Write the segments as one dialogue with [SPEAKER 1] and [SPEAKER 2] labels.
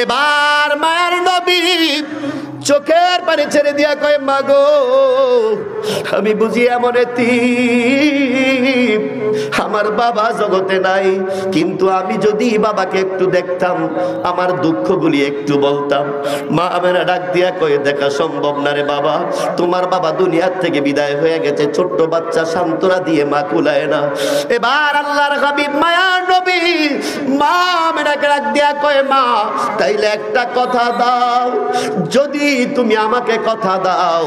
[SPEAKER 1] এবার মায়ের নবী চোখের পানি ছেড়ে দিয়া কয়, মাগো আমি বুঝি এমন এতিম, আমার বাবা জগতে নাই, কিন্তু আমি যদি বাবাকে একটু দেখতাম, আমার দুঃখগুলি একটু বলতাম। মা আমেনা ডাক দিয়া কয়ে, দেখা সম্ভব না রে বাবা, তোমার বাবা দুনিয়ার থেকে বিদায় হয়ে গেছে। ছোট্ট বাচ্চা সান্ত্বনা দিয়ে মা কুলায় না। এবার আল্লাহর হাবিব মায়ার নবী মা আমেনাকে ডাক দিয়া কয়ে, মা তাইলে একটা কথা দাও, যদি তুমি আমাকে কথা দাও,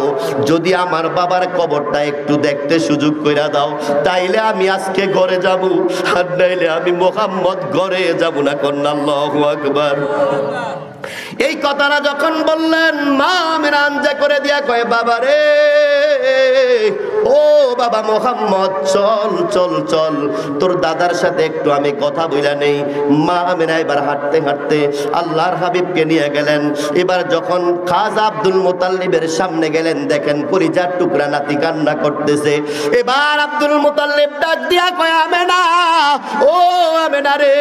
[SPEAKER 1] যদি আমার বাবার কবরটা একটু দেখতে সুযোগ কইরা দাও, তাইলে আমি আজকে ঘরে যাব, আর নাইলে আমি মুহাম্মদ ঘরে যাব না। কন্যা আল্লাহু আকবার। এই কথাটা যখন বললেন, মা আমেনা আঞ্জা করে দিয়া কয়, বাবা রে, ও বাবা মুহাম্মদ, চল চল চল, তোর দাদার সাথে একটু আমি কথা বইলা নেই। মা আমেনা এবার হাঁটতে হাঁটতে আল্লাহর হাবিবকে নিয়ে গেলেন। এবার যখন খাজা আব্দুল মুতাল্লিবের সামনে গেলেন, দেখেন কলিজার টুকরা নাতি কান্না করতেছে। এবার আব্দুল মুতাল্লিব ডাক দিয়া কয়, আমেনা, ও আমেনা রে,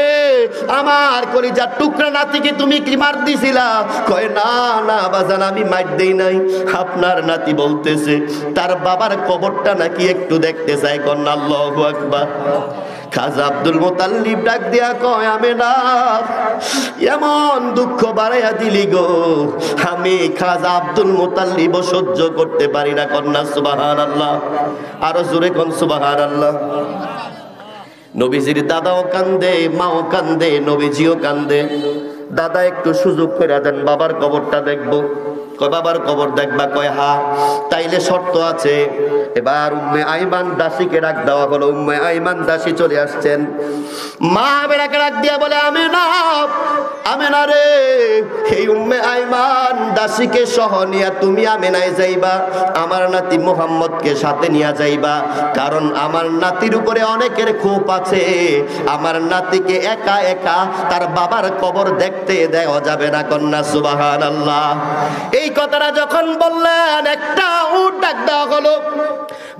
[SPEAKER 1] আমার কলিজার টুকরা নাতিকে তুমি কি মার দিছিলা? কয়, না না বাজান, আমি মার দেই নাই। আপনার নাতি বলতেছে তার বাবার কবরটা নাকি একটু দেখতে চাই। কন্যা আল্লাহু আকবার। খাজা আব্দুল মুতাল্লিব ডাক দিয়া কয়, আমেনা, এমন দুঃখ বাড়াইয়া দিলি গো, আমি খাজা আব্দুল মুতাল্লিব সহ্য করতে পারি না। কন্যা সুবহানাল্লাহ। আরো জোরে কোন সুবহানাল্লাহ। নবীজির দাদাও কান্দে, মাও কান্দে, নবীজিও কান্দে। দাদা একটু সুযোগ করে দেন, বাবার কবরটা দেখবো। কয়, বাবার কবর দেখবা? কয়, হা। তাইলে শর্ত আছে। এবার উম্মে আইমান দাসীকে ডাক দেওয়া হলো। উম্মে আইমান দাসী চলে আসছেন। মা আমেনাকে ডাক দিয়া বলে, আমেনা, আমেনা রে, এই উম্মে আইমান দাসীকে সহ নিয়া তুমি আমেনায় যাইবা, আমার নাতি মুহাম্মদকে সাথে নিয়া যাইবা, কারণ আমার নাতির উপরে অনেকের ক্ষোভ আছে। আমার নাতিকে একা একা তার বাবার কবর দেখতে দেওয়া যাবে না। কন্যা সুবহানাল্লাহ। এই কথাটা যখন বললেন, একটা উট ডাক দেওয়া হলো।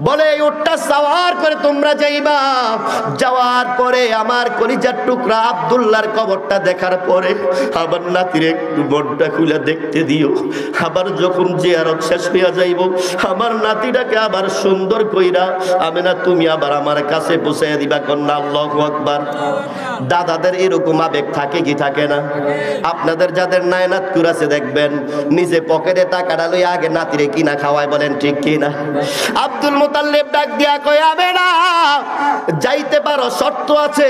[SPEAKER 1] বলে, এই উটটা সাওয়ার করে তোমরা যাইবা। যাওয়ার পরে আমার কলিজার টুকরা আব্দুল্লাহর কবরটা দেখার পরে আমার নাতির একটু মনটা খুলে দেখতে দিও। আবার যখন জিয়ারত শেষ হইয়া যাইব, আমার নাতিটাকে আবার সুন্দর কইরা আমেনা তুমি আবার আমার কাছে পৌঁছাইয়া দিবা। কন্যা আল্লাহু আকবার। দাদাদের এরকম আবেগ থাকে কি থাকে না? আপনাদের যাদের নায়নাত কুরাছে দেখবেন, নিজে পকেটে টাকাটা লইয়া আগে নাতিরে কিনা খাওয়ায়। বলেন ঠিক কিনা? আব্দুল মুতাল্লিব ডাক দিয়া কয়, আমেনা, যাইতে পারো, শর্ত আছে,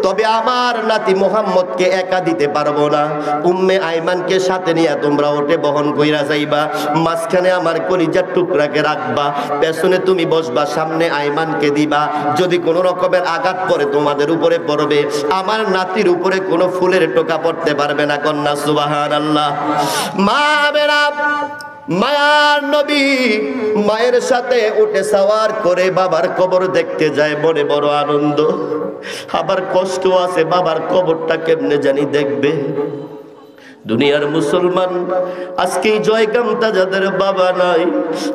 [SPEAKER 1] তবে আমার নাতি মুহাম্মদকে একা দিতে পারবো না। উম্মে আইমানকে সাথে নিয়ে তোমরা ওটে বহন কইরা যাইবা, মাঝখানে আমার কলিজার টুকরাকে রাখবা, পেছনে তুমি বসবা, সামনে আইমানকে দিবা। যদি কোনো রকমের আঘাত পড়ে তোমাদের উপরে পড়বে, আমার নাতির উপরে কোনো ফুলের টোকা পড়তে পারবে না। কন্যা সুবহানাল্লাহ। মা আমেনা মায়ার নবী মায়ের সাথে উঠে সাওয়ার করে বাবার কবর দেখতে যায়। মনে বড় আনন্দ, আবার কষ্ট আছে, বাবার কবরটা কেমনে জানি দেখবে। দুনিয়ার মুসলমান আজকে জয়গামটা যাদের বাবা নাই,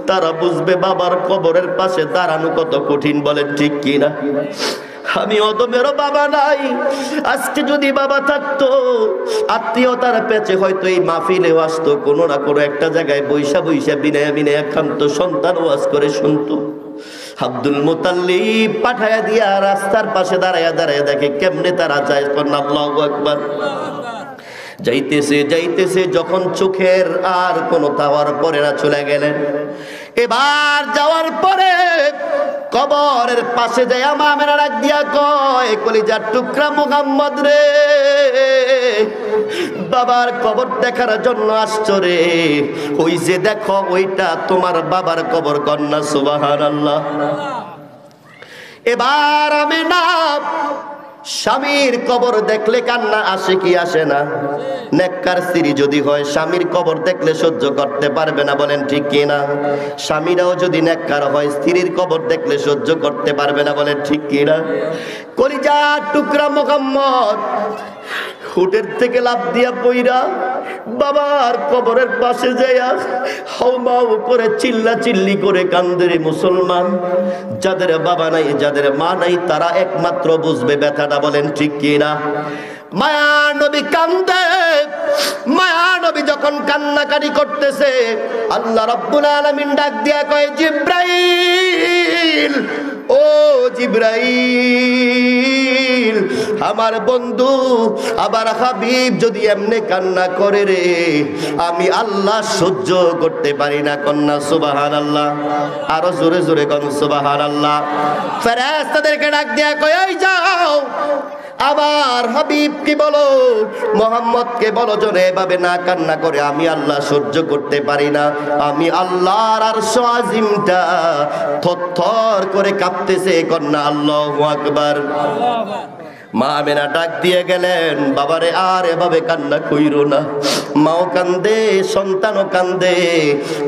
[SPEAKER 1] তারা বুঝবে বাবার কবরের পাশে দাঁড়ানো কত কঠিন। বলেন ঠিক কিনা? আমি অদমেরও বাবা নাই। আজকে যদি বাবা থাকতো, আত্মীয়তার পেছে হয়তো এই মাহফিলেও আসতো, কোনো না কোনো একটা জায়গায় বৈশা বৈশা বিনয় বিনয় একান্ত সন্তান ওয়াজ করে শুনতো। আব্দুল মুতাল্লিব পাঠায়া দিয়া রাস্তার পাশে দাঁড়ায়া দাঁড়ায়া দেখে কেমনে তারা যায়। আল্লাহু আকবার। যাইতেছে যাইতেছে, যখন চোখের আর কোনো তাওয়ার পরে না, চলে গেলেন। এবার যাওয়ার পরে কবরের পাশে যায় মা আমেনা ডাক দিয়া কয়, কলিজার টুকরা মুহাম্মদ রে, বাবার কবর দেখার জন্য আসছো রে? ওই যে দেখো, ওইটা তোমার বাবার কবর। কন্যা সুবহানাল্লাহ। এবার আমেনা স্বামীর কবর দেখলে কান্না আসে কি আসে না? নেককার স্ত্রী যদি হয়, স্বামীর কবর দেখলে সহ্য করতে পারবে না। বলেন ঠিক কিনা? স্বামীরাও যদি নেককার হয়, স্ত্রীর কবর দেখলে সহ্য করতে পারবে না। বলেন ঠিক কিনা? কলিজার টুকরা মুহাম্মদ উটের থেকে লাফ দিয়া পইরা বাবার কবরের পাশে যাইয়া হাউমাউ করে চিল্লা চিল্লি করে কান্দে। মুসলমান যাদের বাবা নাই, যাদের মা নাই, তারা একমাত্র বুঝবে ব্যথাটা। বলেন ঠিক কিনা? মায়া নবী কান্দে, যখন কান্নাকাটি করতেছে, আল্লাহ রাব্বুল আলামিন ডাক দিয়া কয়, জিব্রাইল, ও জিব্রাইল, আমার বন্ধু আমার হাবিব যদি এমনি কান্না করে রে, আমি আল্লাহ সহ্য করতে পারি না। কন্যা সুবহানাল্লাহ, আরো জোরে জোরে কোন সুবহানাল্লাহ। ফেরেশতাদেরকে ডাক দিয়া কয়, এই যাও আবার হাবিবকে বলো, মোহাম্মদকে বলো যেন এভাবে না কান্না করে, আমি আল্লাহ সহ্য করতে পারি না। আমি আল্লাহর আরশ আজিমটা থরথর করে কাঁপতেছে। কন্যা আল্লাহু আকবার। মা আমেনা ডাক দিয়ে গেলেন, বাবারে আর এভাবে কান্না কইরো না। মাও কান্দে, সন্তানও কান্দে।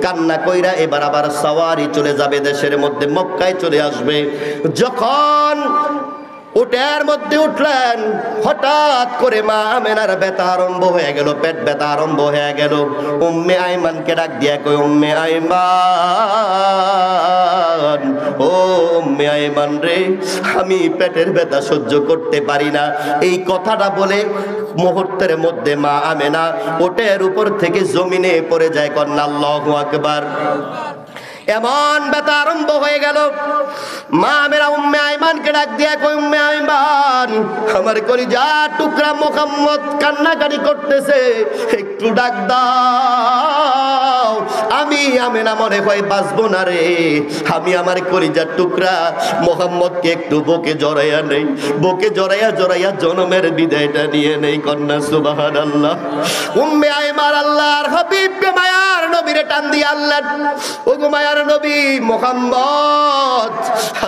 [SPEAKER 1] কান্না কইরা এবার আবার সাওয়ারি চলে যাবে দেশের মধ্যে, মক্কায় চলে আসবে। যখন উটের মধ্যে উঠলেন, হঠাৎ করে মা আমেনার ব্যথা আরম্ভ হয়ে গেল, পেট ব্যথা আরম্ভ হয়ে গেল। উম্মে আইমানকে ডাক দিয়া কই, উম্মে আইমান, ও উম্মে আইমান রে, আমি পেটের ব্যথা সহ্য করতে পারি না। এই কথাটা বলে মুহূর্তের মধ্যে মা আমেনা উটের উপর থেকে জমিনে পড়ে যায়। কন্যা আল্লাহু আকবার। এমন ব্যথা আরম্ভ হয়ে গেল। মা আমেনা উম্মে আইমানকে ডাক দিয়া কই, উম্মে আইমান, আমার কলিজার টুকরা মুহাম্মদ কান্নাকাটি করতেছে, একটু ডাক দাও। আমি আমেনা মনে হয় বাঁচবো না রে, আমি আমার কলিজার টুকরা মুহাম্মদকে একটু বুকে জড়াইয়া নেই, বুকে জড়াইয়া জড়াইয়া জনমের বিদায়টা নিয়ে নেই। কন্যা সুবহানাল্লাহ। উম্মে আইমান আল্লাহর হাবিবকে মায়ার নবীরে টান দিয়ে আল্লাহ, ওগো মায়ার নবী মুহাম্মদ,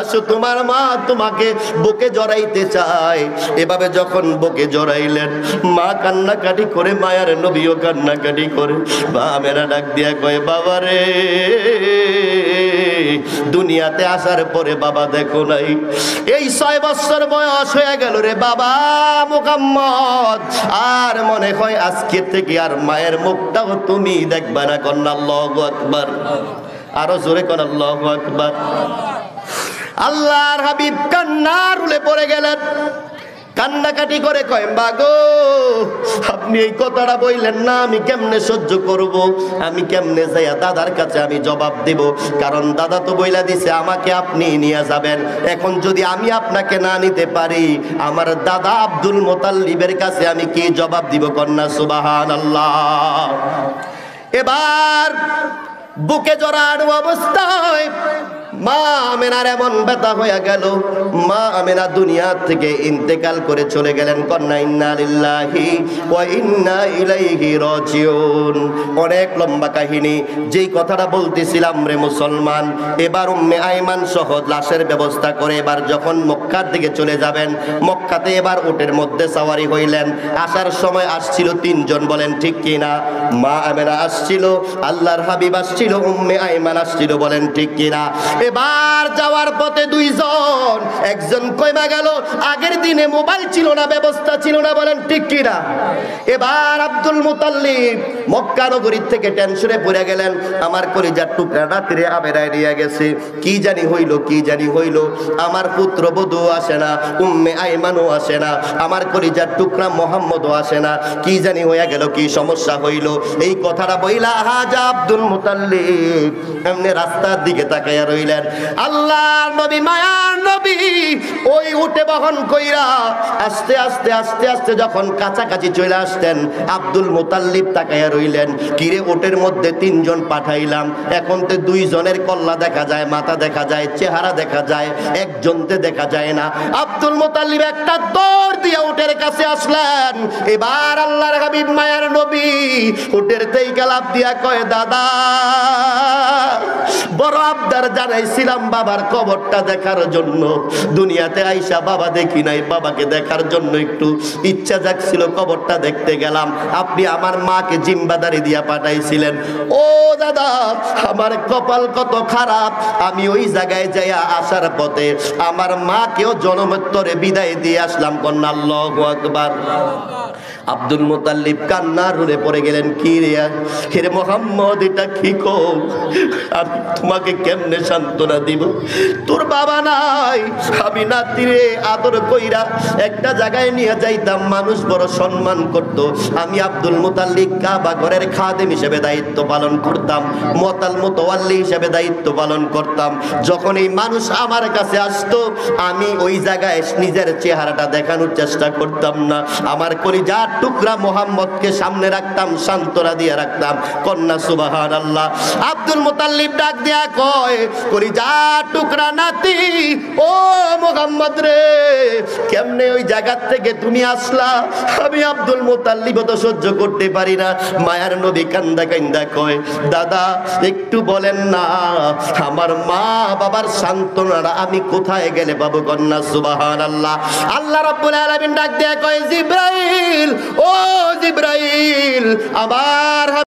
[SPEAKER 1] আসো, তোমার মা তোমাকে বুকে জড়াইতে চায়। এভাবে যখন বুকে জড়াইলেন, মা কান্নাকাটি করে, মায়ার নবীও কান্নাকাটি করে। মা আমেনা ডাক দিয়া কয়, বাবা রে, দুনিয়াতে আসার পরে বাবা দেখো নাই, এই 6 বছর বয়স হয়ে গেল রে বাবা মুহাম্মদ, আর মনে হয় আজকে থেকে আর মায়ের মুখটাও তুমি দেখবা না। কন্যা আল্লাহু আকবার। আরো জোরে কোন আল্লাহু আকবার। আল্লাহর হাবিব কান্নার রুলে পড়ে গেলেন, কান্নাকাটি করে কয়, বাগো আপনি এই কথাটা বললেন না, আমি কেমনে সহ্য করব, আমি কেমনে যাইয়া দাদার কাছে আমি জবাব দেব, কারণ দাদা তো বইলা দিছে আমাকে আপনি নিয়ে যাবেন। এখন যদি আমি আপনাকে না নিতে পারি, আমার দাদা আব্দুল মুতাল্লিবের কাছে আমি কি জবাব দিব? কন্যা সুবহানাল্লাহ। এবার বুকে জড়ানো অবস্থায় মা আমেনার এমন ব্যথা হয়ে গেল, মা আমেনা দুনিয়া থেকে ইন্তেকাল করে চলে গেলেন। কন্যা ইন্না লিল্লাহি ওয়া ইন্না ইলাইহি রাজিউন। অনেক লম্বা কাহিনী, যেই কথাটা বলতেছিলাম রে মুসলমান, এবার উম্মে আইমান সহ লাশের ব্যবস্থা করে এবার যখন মক্কার দিকে চলে যাবেন, মক্কাতে এবার উটের মধ্যে সাওয়ারি হইলেন। আসার সময় আসছিল 3 জন, বলেন ঠিক কিনা? মা আমেনা আসছিল, আল্লাহর হাবিব আসছিল, উম্মে আইমান আসছিল, বলেন ঠিক কিনা? এবার যাওয়ার পথে 2 জন, একজন কইমা গেল, আগের দিনে মোবাইল ছিল না, ব্যবস্থা ছিল না, বলেন ঠিক কিনা? এবার আব্দুল মুতাল্লিব মক্কা নগরীর থেকে টেনশনে পড়ে গেলেন, আমার কলিজার টুকরা রাত্রে আবেরায় নিয়ে গেছে, কি জানি হইল, কি জানি হইল, আমার পুত্র বধূ আসে না, উম্মে আইমানও আসে না, আমার কলিজার টুকরা মুহাম্মদও আসে না, কি জানি হইয়া গেল, কি সমস্যা হইল। এই কথাটা বইলা হাজা আব্দুল মুতাল্লিব এমনি রাস্তার দিকে তাকাইয়া রইলেন। আল্লাহর নবী, মায়ার নবী ওই উটে বহন কইরা আস্তে আস্তে আস্তে আস্তে যখন কাছাকাছি চলে আসতেন, আব্দুল মুতাল্লিব তাকাইয়া রইলেন, কিরে উটের মধ্যে 3 জন পাঠাইলাম, এখন তো 2 জনের কল্লা দেখা যায়, মাথা দেখা যায়, চেহারা দেখা যায়, একজনতে দেখা যায় না। আব্দুল মুতাল্লিব একটা দৌড় দিয়ে উটের কাছে আসলেন। এবার আল্লাহর হাবিব মায়ার নবী উটের থেকে লাফ দিয়া কয়, দাদা বড় আবদার জানাইছিলাম বাবার কবরটা দেখার জন্য, দুনিয়াতে আইসা বাবা দেখি নাই, বাবাকে দেখার জন্য একটু ইচ্ছা জাগছিল, কবরটা দেখতে গেলাম, আপনি আমার মাকে জিম্বাদারি দিয়া পাঠাইছিলেন। ও দাদা, আমার কপাল কত খারাপ, আমি ওই জায়গায় যাইয়া আসার পথে আমার মাকেও জনমোত্তরে বিদায় দিয়ে আসলাম। কন্যা আল্লাহু আকবার। আব্দুল মুতাল্লিব কান্নার রুলে পড়ে গেলেন। কি রে মোহাম্মদ, এটা কি কো? আমি তোমাকে কেমনে সান্ত্বনা দিব? তোর বাবা নাই, আমি নাতিরে আদর কইরা একটা জায়গায় নিয়ে যাইতাম, মানুষ বড় সম্মান করত। আমি আব্দুল মুতাল্লিব কাবা ঘরের খাদেম হিসেবে দায়িত্ব পালন করতাম, মোতাওয়াল্লি হিসেবে দায়িত্ব পালন করতাম। যখন এই মানুষ আমার কাছে আসতো, আমি ওই জায়গায় নিজের চেহারাটা দেখানোর চেষ্টা করতাম না। আমার কলিজার টুকরা মোহাম্মদকে সামনে রাখতাম, সান্ত্বনা দিয়ে রাখতাম। কন্যা সুবহানাল্লাহ। আব্দুল মুতাল্লিব ডাক দিয়া কয়, কলিজার টুকরা নাতি, ও মোহাম্মদ রে, কেমনে ওই জায়গা থেকে তুমি আসলা? আমি আব্দুল মুতাল্লিব তো সহ্য করতে পারি না। মায়ার নবী কান্দা কান্দা কয়, দাদা একটু বলেন না, আমার মা বাবার সান্ত্বনাটা আমি কোথায় গেলে পাবো? কন্যা সুবহানাল্লাহ। আল্লাহ রাব্বুল আলামিন ডাক দিয়া কয়, জিবরাইল, ও জিবরাইল, আমার